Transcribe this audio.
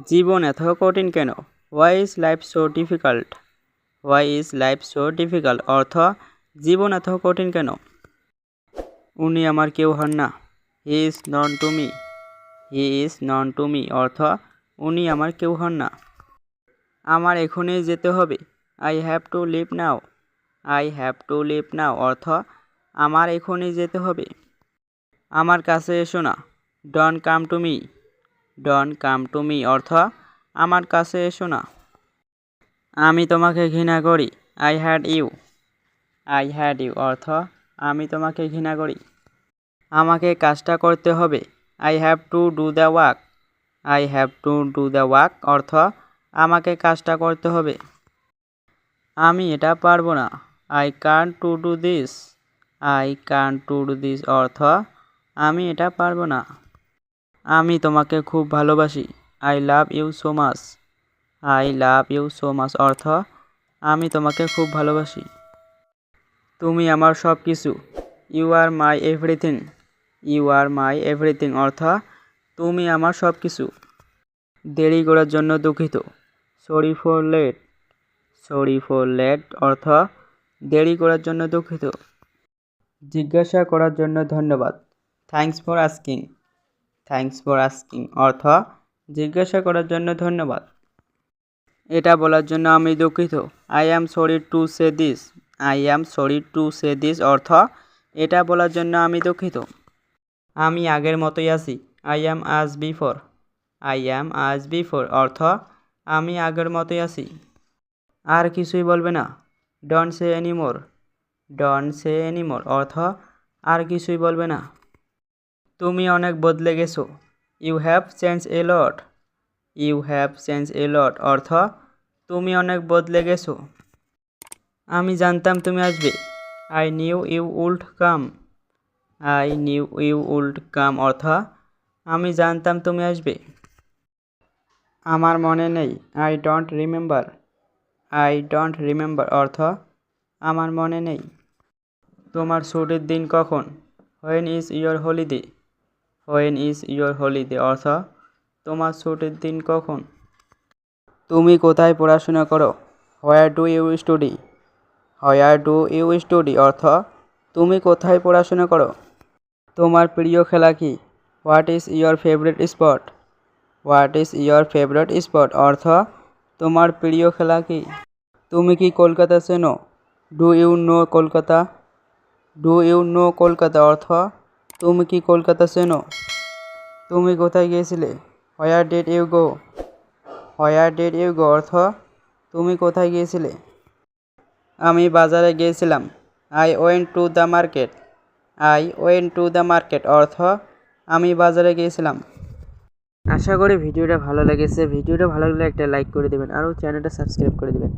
জীবন এত কঠিন কেন? Why is life so difficult? Why is life so difficult অর্থ জীবন এত কঠিন কেন? উনি আমার কেউ হন না। He is known to me. He is known to me অর্থ উনি আমার কেউ হন না। আমার এখনই যেতে হবে। I have to leave now. I have to leave now অর্থ আমার এখনই যেতে হবে। আমার কাছে এসো না। Don't come to me. Don't come to me অর্থ আমার কাছে এসো না। আমি তোমাকে ঘৃণা করি। I hate you. I hate you অর্থ আমি তোমাকে ঘৃণা করি। আমাকে কাজটা করতে হবে। I have to do the work. I have to do the work অর্থ আমাকে কাজটা করতে হবে। আমি এটা পারবো না। I can't to do this. I can't to do this অর্থ আমি এটা পারবো না। আমি তোমাকে খুব ভালোবাসি। I love you so much. I love you so much অর্থ আমি তোমাকে খুব ভালোবাসি। তুমি আমার সব কিছু। You are my everything. You are my everything অর্থ তুমি আমার সব কিছু। দেরি করার জন্য দুঃখিত। Sorry for late. Sorry for late অর্থ দেরি করার জন্য দুঃখিত। জিজ্ঞাসা করার জন্য ধন্যবাদ। Thanks for asking. Thanks for asking অর্থ জিজ্ঞাসা করার জন্য ধন্যবাদ। এটা বলার জন্য আমি দুঃখিত। I am sorry to say this. I am sorry to say this অর্থ এটা বলার জন্য আমি দুঃখিত। আমি আগের মতোই আছি। আই অ্যাম আজ বিফোর। আই অ্যাম আজ বিফোর অর্থ আমি আগের মতোই আছি। আর কিছুই বলবে না। Don't say anymore. Don't say anymore অর্থ আর কিছুই বলবে না। তুমি অনেক বদলে গেছো। You have change a lot. You have change a lot অর্থ তুমি অনেক বদলে গেছো। আমি জানতাম তুমি আসবে। I knew you would come. I knew you would come অর্থ আমি জানতাম তুমি আসবে। আমার মনে নেই। I don't remember. I don't remember অর্থ আমার মনে নেই। তোমার ছুটির দিন কখন? When is your holiday. When is your holiday অর্থ তোমার ছুটির দিন কখন? তুমি কোথায় পড়াশোনা করো? Where do you study. Where do you study অর্থ তুমি কোথায় পড়াশোনা করো? তোমার প্রিয় খেলা কি? What is your favourite spot. What is your favourite spot অর্থ তোমার প্রিয় খেলা কি? তুমি কি কলকাতা চেনো? Do you know Kolkata. Do you know Kolkata অর্থ তুমি কি কলকাতা চেনো? তুমি কোথায় গিয়েছিলে? হোয়ার did you go. Where did you go অর্থ তুমি কোথায় গিয়েছিলে? আমি বাজারে গিয়েছিলাম। I went to the market. I went to the market অর্থ আমি বাজারে গিয়েছিলাম। আশা করি ভিডিওটা ভালো লেগেছে। ভিডিওটা ভালো লাগলে একটা লাইক করে দেবেন আর চ্যানেলটা সাবস্ক্রাইব করে দেবেন।